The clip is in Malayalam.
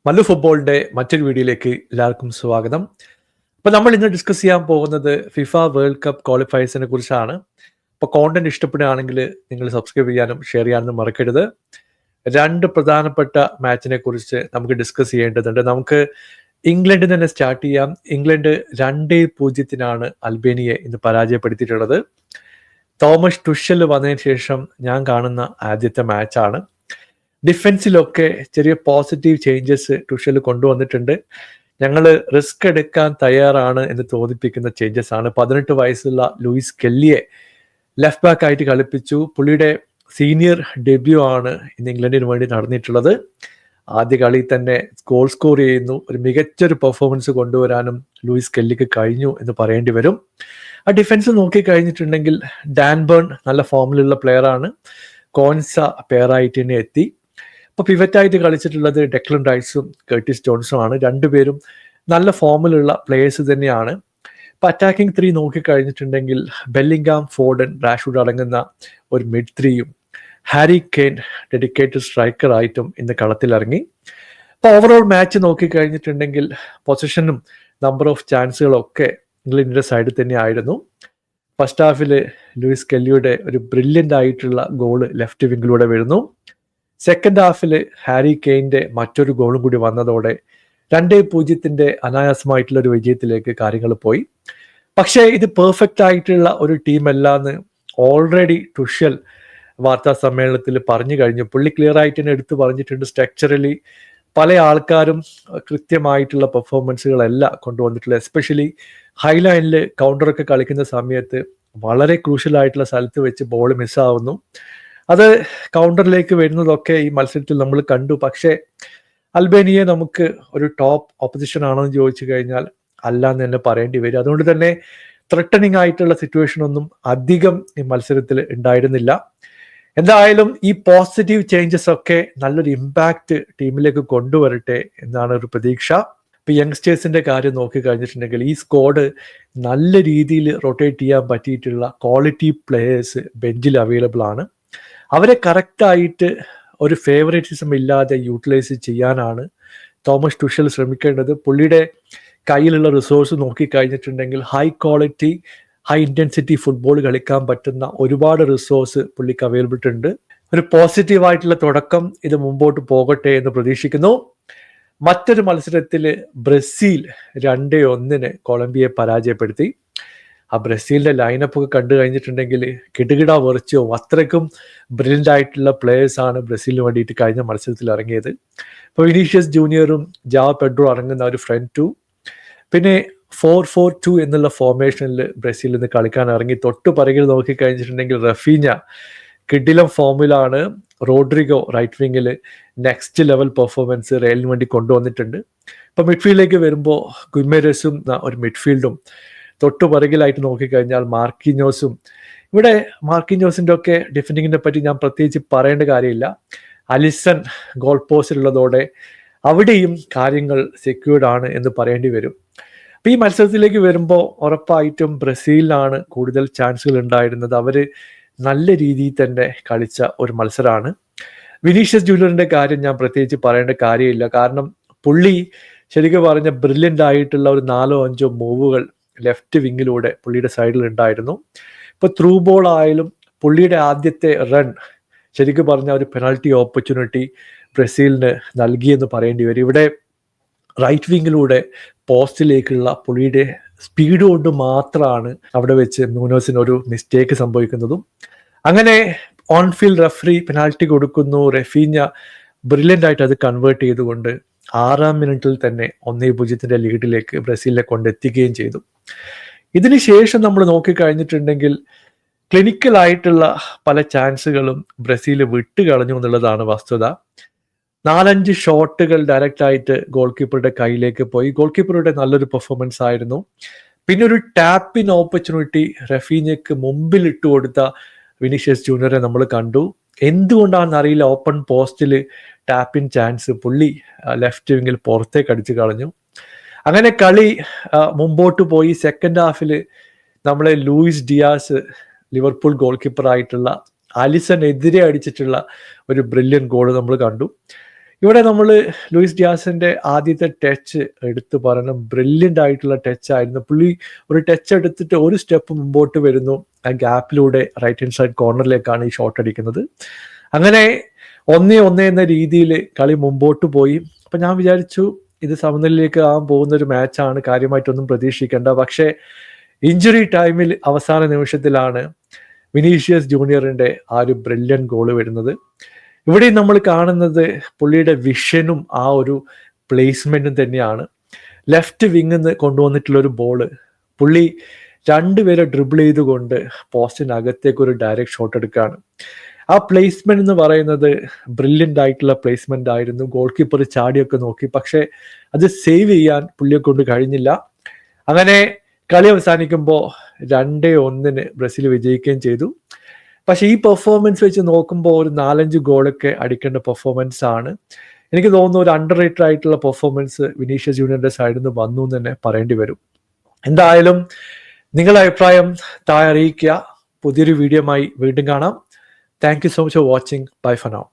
മല്ലു ഫുട്ബോളിന്റെ മറ്റൊരു വീഡിയോയിലേക്ക് എല്ലാവർക്കും സ്വാഗതം. അപ്പോൾ നമ്മൾ ഇന്ന് ഡിസ്കസ് ചെയ്യാൻ പോകുന്നത് ഫിഫ വേൾഡ് കപ്പ് ക്വാളിഫയേഴ്സിനെ കുറിച്ചാണ്. അപ്പോൾ കോണ്ടന്റ് ഇഷ്ടപ്പെടുകയാണെങ്കിൽ നിങ്ങൾ സബ്സ്ക്രൈബ് ചെയ്യാനും ഷെയർ ചെയ്യാനും മറക്കരുത്. രണ്ട് പ്രധാനപ്പെട്ട മാച്ചിനെ കുറിച്ച് നമുക്ക് ഡിസ്കസ് ചെയ്യേണ്ടതുണ്ട്. നമുക്ക് ഇംഗ്ലണ്ടിൽ തന്നെ സ്റ്റാർട്ട് ചെയ്യാം. ഇംഗ്ലണ്ട് 2-0 അൽബേനിയയെ ഇന്ന് പരാജയപ്പെടുത്തിയിട്ടുള്ളത്. തോമസ് ടുഷൽ വന്നതിന് ശേഷം ഞാൻ കാണുന്ന ആദ്യത്തെ മാച്ചാണ്. ഡിഫൻസിലൊക്കെ ചെറിയ പോസിറ്റീവ് ചേഞ്ചസ് ടുഷൽ കൊണ്ടുവന്നിട്ടുണ്ട്. ഞങ്ങൾ റിസ്ക് എടുക്കാൻ തയ്യാറാണ് എന്ന് തോന്നിപ്പിക്കുന്ന ചേഞ്ചസ് ആണ്. 18 വയസ്സുള്ള ലൂയിസ് കെല്ലിയെ ലെഫ്റ്റ് ബാക്ക് ആയിട്ട് കളിപ്പിച്ചു. പുള്ളിയുടെ സീനിയർ ഡെബ്യൂ ആണ് ഇന്ന് ഇംഗ്ലണ്ടിന് വേണ്ടി നടന്നിട്ടുള്ളത്. ആദ്യ കളി തന്നെ ഗോൾ സ്കോർ ചെയ്യുന്നു. ഒരു മികച്ചൊരു പെർഫോമൻസ് കൊണ്ടുവരാനും ലൂയിസ് കെല്ലിക്ക് കഴിഞ്ഞു എന്ന് പറയേണ്ടി വരും. ആ ഡിഫൻസ് നോക്കി കഴിഞ്ഞിട്ടുണ്ടെങ്കിൽ ഡാൻബേൺ നല്ല ഫോമിലുള്ള പ്ലെയർ ആണ്. കോൺസ പെയറായിട്ട് തന്നെ എത്തി. അപ്പോൾ പിവറ്റായിട്ട് കളിച്ചിട്ടുള്ളത് ഡെക്ലൻ റൈസും കർട്ടിസ് ജോൺസും ആണ്. രണ്ടുപേരും നല്ല ഫോമിലുള്ള പ്ലേയേഴ്സ് തന്നെയാണ്. ഇപ്പോൾ അറ്റാക്കിംഗ് 3 നോക്കിക്കഴിഞ്ഞിട്ടുണ്ടെങ്കിൽ ബെല്ലിംഗാം, ഫോർഡൻ, റാഷ്വുഡ് അടങ്ങുന്ന ഒരു മിഡ് 3യും ഹാരി കെയ്ൻ ഡെഡിക്കേറ്റഡ് സ്ട്രൈക്കറായിട്ടും ഇന്ന് കളത്തിലിറങ്ങി. അപ്പോൾ ഓവറോൾ മാച്ച് നോക്കിക്കഴിഞ്ഞിട്ടുണ്ടെങ്കിൽ പൊസിഷനും നമ്പർ ഓഫ് ചാൻസുകളൊക്കെ ഇംഗ്ലണ്ടിൻ്റെ സൈഡിൽ തന്നെ ആയിരുന്നു. ഫസ്റ്റ് ഹാഫിൽ ലൂയിസ് കെല്ലിയുടെ ഒരു ബ്രില്യൻ്റ് ആയിട്ടുള്ള ഗോള് ലെഫ്റ്റ് വിങ്ങിലൂടെ വരുന്നു. സെക്കൻഡ് ഹാഫിൽ ഹാരി കെയ്ൻ്റെ മറ്റൊരു ഗോളും കൂടി വന്നതോടെ 2-0 അനായാസമായിട്ടുള്ള ഒരു വിജയത്തിലേക്ക് കാര്യങ്ങൾ പോയി. പക്ഷേ ഇത് പെർഫെക്റ്റ് ആയിട്ടുള്ള ഒരു ടീമല്ലാന്ന് ഓൾറെഡി ടുഷൽ വാർത്താ സമ്മേളനത്തിൽ പറഞ്ഞു കഴിഞ്ഞു. പുള്ളി ക്ലിയർ ആയിട്ട് തന്നെ എടുത്തു പറഞ്ഞിട്ടുണ്ട്. സ്ട്രക്ചറലി പല ആൾക്കാരും കൃത്യമായിട്ടുള്ള പെർഫോമൻസുകളല്ല കൊണ്ടുവന്നിട്ടുള്ളത്. എസ്പെഷ്യലി ഹൈലൈനിൽ കൗണ്ടറൊക്കെ കളിക്കുന്ന സമയത്ത് വളരെ ക്രൂഷ്യൽ ആയിട്ടുള്ള സ്ഥലത്ത് വെച്ച് ബോൾ മിസ്സാവുന്നു. അത് കൗണ്ടറിലേക്ക് വരുന്നതൊക്കെ ഈ മത്സരത്തിൽ നമ്മൾ കണ്ടു. പക്ഷേ അൽബേനിയെ നമുക്ക് ഒരു ടോപ്പ് ഓപ്പോസിഷൻ ആണോ എന്ന് ചോദിച്ചു കഴിഞ്ഞാൽ അല്ല എന്ന് തന്നെ പറയേണ്ടി വരും. അതുകൊണ്ട് തന്നെ ത്രെട്ടനിങ് ആയിട്ടുള്ള സിറ്റുവേഷൻ ഒന്നും അധികം ഈ മത്സരത്തിൽ ഉണ്ടായിരുന്നില്ല. എന്തായാലും ഈ പോസിറ്റീവ് ചേഞ്ചസ് ഒക്കെ നല്ലൊരു ഇമ്പാക്റ്റ് ടീമിലേക്ക് കൊണ്ടുവരട്ടെ എന്നാണ് ഒരു പ്രതീക്ഷ. ഇപ്പൊ യങ്സ്റ്റേഴ്സിന്റെ കാര്യം നോക്കി കഴിഞ്ഞിട്ടുണ്ടെങ്കിൽ ഈ സ്ക്വാഡ് നല്ല രീതിയിൽ റൊട്ടേറ്റ് ചെയ്യാൻ പറ്റിയിട്ടുള്ള ക്വാളിറ്റി പ്ലേയേഴ്സ് ബെഞ്ചിൽ അവൈലബിൾ ആണ്. അവരെ കറക്റ്റായിട്ട് ഒരു ഫേവറേറ്റിസം ഇല്ലാതെ യൂട്ടിലൈസ് ചെയ്യാനാണ് തോമസ് ടുഷൽ ശ്രമിക്കേണ്ടത്. പുള്ളിയുടെ കയ്യിലുള്ള റിസോഴ്സ് നോക്കിക്കഴിഞ്ഞിട്ടുണ്ടെങ്കിൽ high quality high intensity football കളിക്കാൻ പറ്റുന്ന ഒരുപാട് റിസോഴ്സ് പുള്ളിക്ക് അവൈലബിൾ ഉണ്ട്. ഒരു പോസിറ്റീവായിട്ടുള്ള തുടക്കം ഇത് മുമ്പോട്ട് പോകട്ടെ എന്ന് പ്രതീക്ഷിക്കുന്നു. മറ്റൊരു മത്സരത്തിൽ ബ്രസീൽ 2-1 കൊളംബിയയെ പരാജയപ്പെടുത്തി. ആ ബ്രസീലിന്റെ ലൈനപ്പ് ഒക്കെ കണ്ടു കഴിഞ്ഞിട്ടുണ്ടെങ്കിൽ കിടുകിട വെറിച്ചോ അത്രയ്ക്കും ബ്രില്യൻ്റ് ആയിട്ടുള്ള പ്ലേയേഴ്സ് ആണ് ബ്രസീലിന് വേണ്ടിയിട്ട് കഴിഞ്ഞ മത്സരത്തിൽ ഇറങ്ങിയത്. ഇപ്പോൾ വിനീഷ്യസ് ജൂനിയറും ജാവ പെഡ്രോ അടങ്ങുന്ന ഒരു ഫ്രണ്ട് 2, പിന്നെ 4-4-2 എന്നുള്ള ഫോർമേഷനിൽ ബ്രസീൽ നിന്ന് കളിക്കാൻ ഇറങ്ങി. തൊട്ടു പിറകിൽ നോക്കിക്കഴിഞ്ഞിട്ടുണ്ടെങ്കിൽ റഫീഞ്ഞ കിഡിലം ഫോമിലാണ്. റോഡ്രിഗോ റൈറ്റ് വിങ്ങിൽ നെക്സ്റ്റ് ലെവൽ പെർഫോമൻസ് റയലിന് വേണ്ടി കൊണ്ടുവന്നിട്ടുണ്ട്. ഇപ്പൊ മിഡ്ഫീൽഡിലേക്ക് വരുമ്പോൾ ഗുയിമേരസും ഒരു മിഡ്ഫീൽഡും, തൊട്ടു പിറകിലായിട്ട് നോക്കിക്കഴിഞ്ഞാൽ മാർക്കിഞ്ഞോസും. ഇവിടെ മാർക്കിഞ്ഞോസിന്റെ ഒക്കെ ഡിഫൻഡിങ്ങിനെ പറ്റി ഞാൻ പ്രത്യേകിച്ച് പറയേണ്ട കാര്യമില്ല. അലിസൺ ഗോൾ പോസ്റ്റിലുള്ളതോടെ അവിടെയും കാര്യങ്ങൾ സെക്യൂർഡ് ആണ് എന്ന് പറയേണ്ടി വരും. അപ്പൊ ഈ മത്സരത്തിലേക്ക് വരുമ്പോൾ ഉറപ്പായിട്ടും ബ്രസീലിനാണ് കൂടുതൽ ചാൻസുകൾ ഉണ്ടായിരുന്നത്. അവര് നല്ല രീതിയിൽ തന്നെ കളിച്ച ഒരു മത്സരമാണ്. വിനീഷ്യസ് ജൂനിയറിന്റെ കാര്യം ഞാൻ പ്രത്യേകിച്ച് പറയേണ്ട കാര്യമില്ല. കാരണം പുള്ളി ശരിക്കും പറഞ്ഞ ബ്രില്യൻ്റ് ആയിട്ടുള്ള ഒരു 4-5 മൂവുകൾ ലെഫ്റ്റ് വിങ്ങിലൂടെ പുള്ളിയുടെ സൈഡിൽ ഉണ്ടായിരുന്നു. ഇപ്പോൾ ത്രൂ ബോൾ ആയാലും പുള്ളിയുടെ ആദ്യത്തെ റൺ ശരിക്കും പറഞ്ഞ ഒരു പെനാൽറ്റി ഓപ്പർച്യൂണിറ്റി ബ്രസീലിന് നൽകിയെന്ന് പറയേണ്ടി വരും. ഇവിടെ റൈറ്റ് വിങ്ങിലൂടെ പോസ്റ്റിലേക്കുള്ള പുള്ളിയുടെ സ്പീഡ് കൊണ്ട് മാത്രമാണ് അവിടെ വെച്ച് ന്യൂനോസിന് ഒരു മിസ്റ്റേക്ക് സംഭവിക്കുന്നതും. അങ്ങനെ ഓൺ ഫീൽഡ് റെഫറി പെനാൽറ്റി കൊടുക്കുന്നു. റഫീഞ്ഞ ബ്രില്യൻ്റ് ആയിട്ട് അത് കൺവേർട്ട് ചെയ്തുകൊണ്ട് 6-ാം മിനിറ്റിൽ തന്നെ 1-0 ലീഡിലേക്ക് ബ്രസീലിനെ കൊണ്ടെത്തിക്കുകയും ചെയ്തു. ഇതിനുശേഷം നമ്മൾ നോക്കിക്കഴിഞ്ഞിട്ടുണ്ടെങ്കിൽ ക്ലിനിക്കലായിട്ടുള്ള പല ചാൻസുകളും ബ്രസീൽ വിട്ടുകളഞ്ഞു എന്നുള്ളതാണ് വസ്തുത. 4-5 ഷോട്ടുകൾ ഡയറക്റ്റ് ആയിട്ട് ഗോൾ കീപ്പറുടെ കയ്യിലേക്ക് പോയി. ഗോൾ കീപ്പറുടെ നല്ലൊരു പെർഫോമൻസ് ആയിരുന്നു. പിന്നെ ഒരു ടാപ്പിൻ ഓപ്പർച്യൂണിറ്റി റഫീഞ്ഞയ്ക്ക് മുമ്പിൽ ഇട്ടുകൊടുത്ത വിനീഷ്യസ് ജൂനിയറെ നമ്മൾ കണ്ടു. എന്തുകൊണ്ടാണെന്ന് അറിയില്ല, ഓപ്പൺ പോസ്റ്റിൽ ടാപ്പിൻ ചാൻസ് പുള്ളി ലെഫ്റ്റ് വിങ്ങിൽ പുറത്തേക്ക് അടിച്ചു കളഞ്ഞു. അങ്ങനെ കളി മുമ്പോട്ട് പോയി. സെക്കൻഡ് ഹാഫിൽ നമ്മളെ Luis Diaz Liverpool goalkeeper ആയിട്ടുള്ള അലിസൺ എതിരെ അടിച്ചിട്ടുള്ള ഒരു ബ്രില്യൻ ഗോൾ നമ്മൾ കണ്ടു. ഇവിടെ നമ്മൾ ലൂയിസ് ഡിയാസിന്റെ ആദ്യത്തെ ടച്ച് എടുത്തു പറയണം, ബ്രില്യൻ്റ് ആയിട്ടുള്ള ടച്ച് ആയിരുന്നു. പുള്ളി ഒരു ടച്ച് എടുത്തിട്ട് ഒരു സ്റ്റെപ്പ് മുമ്പോട്ട് വരുന്നു, ആ ഗ്യാപ്പിലൂടെ റൈറ്റ് ഹാൻഡ് സൈഡ് കോർണറിലേക്കാണ് ഈ ഷോട്ട് അടിക്കുന്നത്. അങ്ങനെ 1-1 എന്ന രീതിയിൽ കളി മുമ്പോട്ട് പോയി. അപ്പം ഞാൻ വിചാരിച്ചു ഇത് സമനിലയിലേക്ക് ആകാൻ പോകുന്ന ഒരു മാച്ചാണ്, കാര്യമായിട്ടൊന്നും പ്രതീക്ഷിക്കേണ്ട. പക്ഷേ ഇഞ്ചുറി ടൈമിൽ അവസാന നിമിഷത്തിലാണ് വിനീഷ്യസ് ജൂനിയറിന്റെ ആ ഒരു ബ്രില്യൻ ഗോള് വരുന്നത്. ഇവിടെ നമ്മൾ കാണുന്നത് പുള്ളിയുടെ വിഷനും ആ ഒരു പ്ലേസ്മെന്റും തന്നെയാണ്. ലെഫ്റ്റ് വിങ്ങിൽ നിന്ന് കൊണ്ടുവന്നിട്ടുള്ള ഒരു ബോള് പുള്ളി രണ്ടുപേരെ ഡ്രിബിൾ ചെയ്തുകൊണ്ട് പോസ്റ്റിനകത്തേക്ക് ഒരു ഡയറക്റ്റ് ഷോട്ട് എടുക്കുകയാണ്. ആ പ്ലേസ്മെന്റ് എന്ന് പറയുന്നത് ബ്രില്യൻ്റ് ആയിട്ടുള്ള പ്ലേസ്മെന്റ് ആയിരുന്നു. ഗോൾ കീപ്പർ ചാടിയൊക്കെ നോക്കി, പക്ഷെ അത് സേവ് ചെയ്യാൻ പുള്ളിയെ കൊണ്ട് കഴിഞ്ഞില്ല. അങ്ങനെ കളി അവസാനിക്കുമ്പോൾ 2-1 ബ്രസീൽ വിജയിക്കുകയും ചെയ്തു. പക്ഷെ ഈ പെർഫോമൻസ് വെച്ച് നോക്കുമ്പോൾ ഒരു 4-5 ഗോളൊക്കെ അടിക്കേണ്ട പെർഫോമൻസ് ആണ്. എനിക്ക് തോന്നുന്നു ഒരു അണ്ടർ റേറ്റഡ് ആയിട്ടുള്ള പെർഫോമൻസ് വിനീഷ്യസ് ജൂനിയറിന്റെ സൈഡിൽ നിന്ന് വന്നു എന്ന് തന്നെ പറയേണ്ടി വരും. എന്തായാലും നിങ്ങളുടെ അഭിപ്രായം താഴെ അറിയിക്കുക. പുതിയൊരു വീഡിയോയുമായി വീണ്ടും കാണാം. Thank you so much for watching. Bye for now.